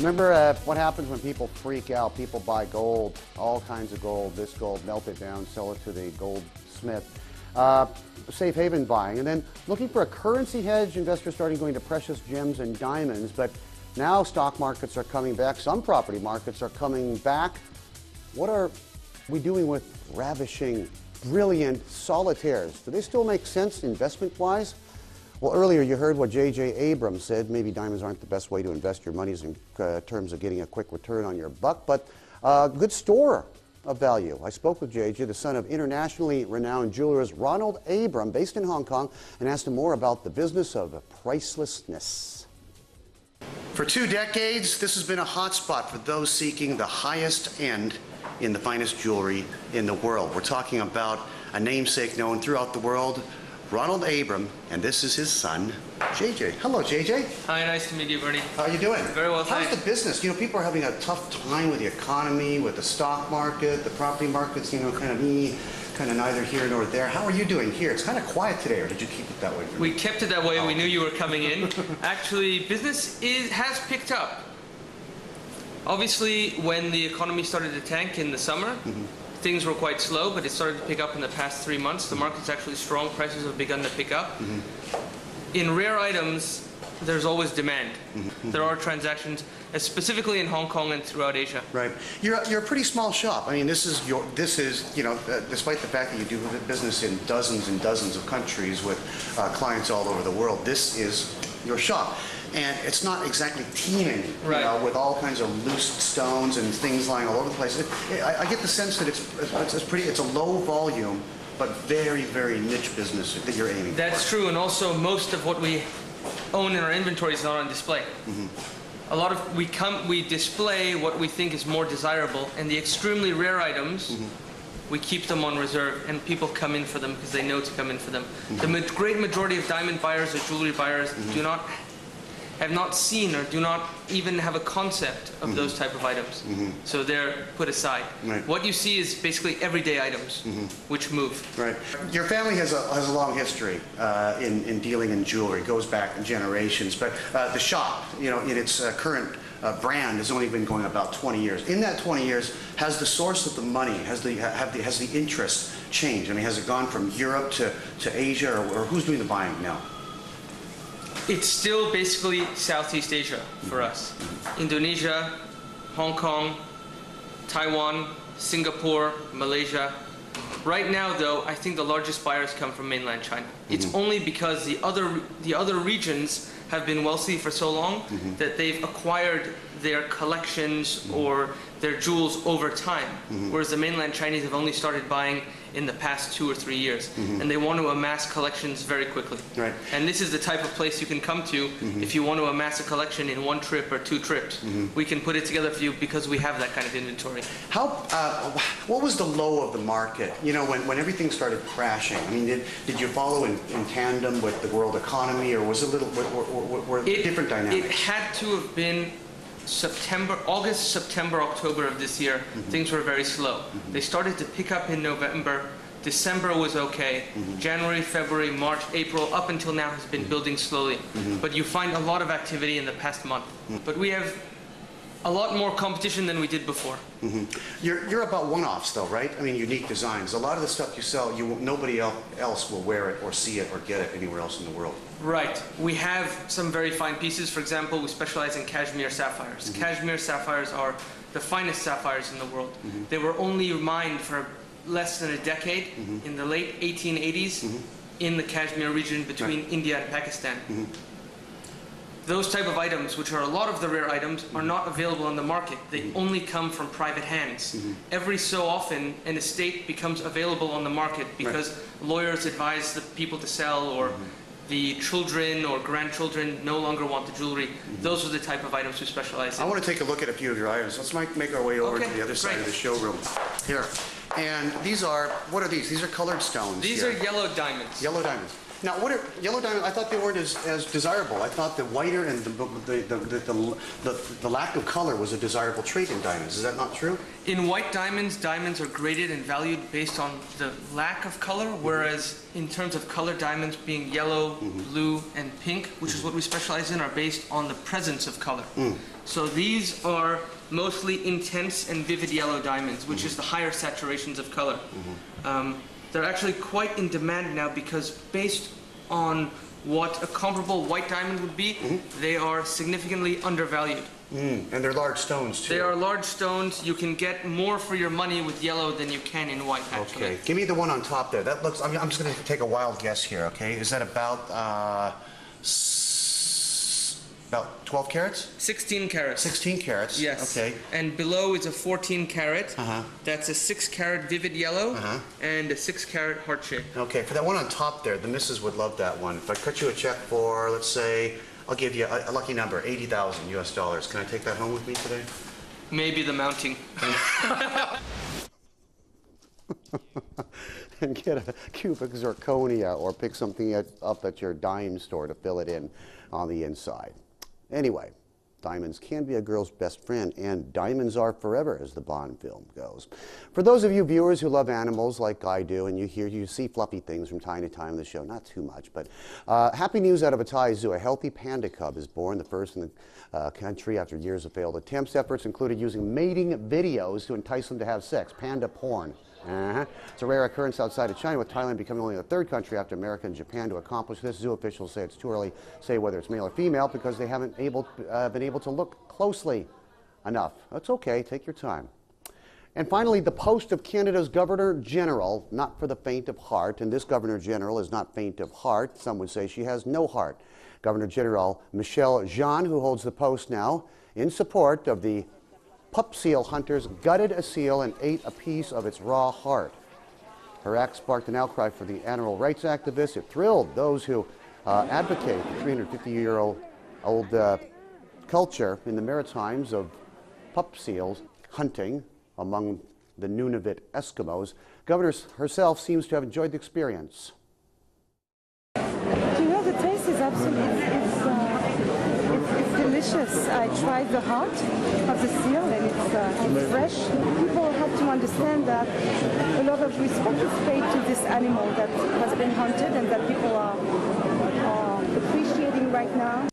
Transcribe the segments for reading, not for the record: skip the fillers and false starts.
Remember what happens when people freak out? People buy gold, all kinds of gold, this gold, melt it down, sell it to the goldsmith. Safe haven buying. And then looking for a currency hedge, investors starting going to precious gems and diamonds. But now stock markets are coming back. Some property markets are coming back. What are we doing with ravishing, brilliant solitaires? Do they still make sense investment-wise? Well, earlier you heard what Abram said. Maybe diamonds aren't the best way to invest your money in terms of getting a quick return on your buck, but good store of value. I spoke with the son of internationally renowned jeweler Ronald Abram, based in Hong Kong, and asked him more about the business of pricelessness. For 2 decades, this has been a hotspot for those seeking the highest end in the finest jewelry in the world. We're talking about a namesake known throughout the world, Ronald Abram, and this is his son, JJ. Hello, JJ. Hi, nice to meet you, Bernie. How are you doing? Very well, thanks. How's the business? You know, people are having a tough time with the economy, with the stock market, the property markets, you know, kind of neither here nor there. How are you doing here? It's kind of quiet today, or did you keep it that way? We kept it that way. We knew you were coming in. Actually, business has picked up. Obviously, when the economy started to tank in the summer, things were quite slow, but it started to pick up in the past 3 months. The market's actually strong. Prices have begun to pick up. In rare items, there's always demand. There are transactions, specifically in Hong Kong and throughout Asia. Right. You're a pretty small shop. I mean, this is you know, despite the fact that you do business in dozens and dozens of countries with clients all over the world, this is your shop. And it's not exactly teeming, you know, with all kinds of loose stones and things lying all over the place. I get the sense that it's a low volume, but very, very niche business that you're aiming for. That's true, and also most of what we own in our inventory is not on display. A lot of we display what we think is more desirable, and the extremely rare items, we keep them on reserve, and people come in for them because they know to come in for them. The great majority of diamond buyers or jewelry buyers have not seen or do not even have a concept of those type of items. So they're put aside. What you see is basically everyday items which move. Right. Your family has a long history in dealing in jewelry. It goes back generations. But the shop, you know, in its current brand has only been going about 20 years. In that 20 years, has the source of the money, has the interest changed? I mean, has it gone from Europe to Asia, or who's doing the buying now? It's still basically Southeast Asia for us. Indonesia, Hong Kong, Taiwan, Singapore, Malaysia. Right now, though, I think the largest buyers come from mainland China. It's only because the other regions have been wealthy for so long that they've acquired their collections or their jewels over time, whereas the mainland Chinese have only started buying in the past 2 or 3 years, and they want to amass collections very quickly. Right. And this is the type of place you can come to if you want to amass a collection in 1 trip or 2 trips. We can put it together for you because we have that kind of inventory. What was the low of the market? You know, when everything started crashing. I mean, did you follow in tandem with the world economy, or was it a little were different dynamics? It had to have been August, September, October of this year. Things were very slow. They started to pick up in November. December was okay. January, February, March, April, up until now has been building slowly. But you find a lot of activity in the past month. But we have a lot more competition than we did before. You're about one-offs, though, right? I mean, unique designs. A lot of the stuff you sell, nobody else will wear it or see it or get it anywhere else in the world. Right. We have some very fine pieces. For example, we specialize in cashmere sapphires. Cashmere sapphires are the finest sapphires in the world. They were only mined for less than a decade in the late 1880s in the Kashmir region between India and Pakistan. Those type of items, which are a lot of the rare items, are not available on the market. They only come from private hands. Every so often, an estate becomes available on the market because lawyers advise the people to sell, or the children or grandchildren no longer want the jewelry. Those are the type of items we specialize in. I want to take a look at a few of your items. Let's make our way over to the other side of the showroom. Here. And these are, what are these? These are colored stones. These are yellow diamonds. Yellow diamonds. Now, what are yellow diamonds? I thought they weren't as desirable. I thought the whiter and the lack of color was a desirable trait in diamonds. Is that not true? In white diamonds, diamonds are graded and valued based on the lack of color, whereas in terms of color, diamonds being yellow, blue, and pink, which is what we specialize in, are based on the presence of color. So these are mostly intense and vivid yellow diamonds, which is the higher saturations of color. They're actually quite in demand now because based on what a comparable white diamond would be, they are significantly undervalued. And they're large stones too. They are large stones. You can get more for your money with yellow than you can in white, actually. Okay, give me the one on top there. That looks, I'm just going to take a wild guess here, okay? Is that about 12 carats? 16 carats. 16 carats? Yes. Okay. And below is a 14 carat. That's a 6 carat vivid yellow and a 6 carat heart shape. Okay, for that one on top there, the missus would love that one. If I cut you a check for, let's say, I'll give you a lucky number, $80,000 US dollars. Can I take that home with me today? Maybe the mounting. And get a cubic zirconia or pick something up at your dime store to fill it in on the inside. Anyway, diamonds can be a girl's best friend, and diamonds are forever, as the Bond film goes. For those of you viewers who love animals like I do, and you see fluffy things from time to time on the show, not too much, but happy news out of a Thai zoo. A healthy panda cub is born, the first in the country after years of failed attempts. Efforts included using mating videos to entice them to have sex, panda porn. It's a rare occurrence outside of China, with Thailand becoming only the third country after America and Japan to accomplish this. Zoo officials say it's too early to say whether it's male or female because they haven't been able to look closely enough. That's okay, take your time. And finally, the post of Canada's Governor General, not for the faint of heart, and this Governor General is not faint of heart. Some would say she has no heart. Governor General Michelle Jean, who holds the post now, in support of the pup seal hunters, gutted a seal and ate a piece of its raw heart. Her act sparked an outcry for the animal rights activists. It thrilled those who advocate the 350-year-old culture in the Maritimes of pup seals hunting among the Nunavut Eskimos. Governor herself seems to have enjoyed the experience. You know, the taste is absolutely, it's delicious. I tried the heart of the seal and it's fresh. People have to understand that a lot of respect is paid to this animal that has been hunted and that people are appreciating right now.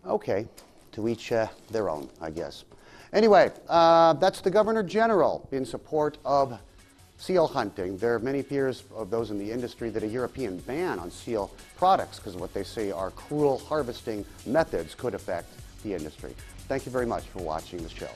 Okay, to each their own, I guess. Anyway, that's the Governor General in support of seal hunting. There are many fears of those in the industry that a European ban on seal products, because of what they say are cruel harvesting methods, could affect the industry. Thank you very much for watching the show.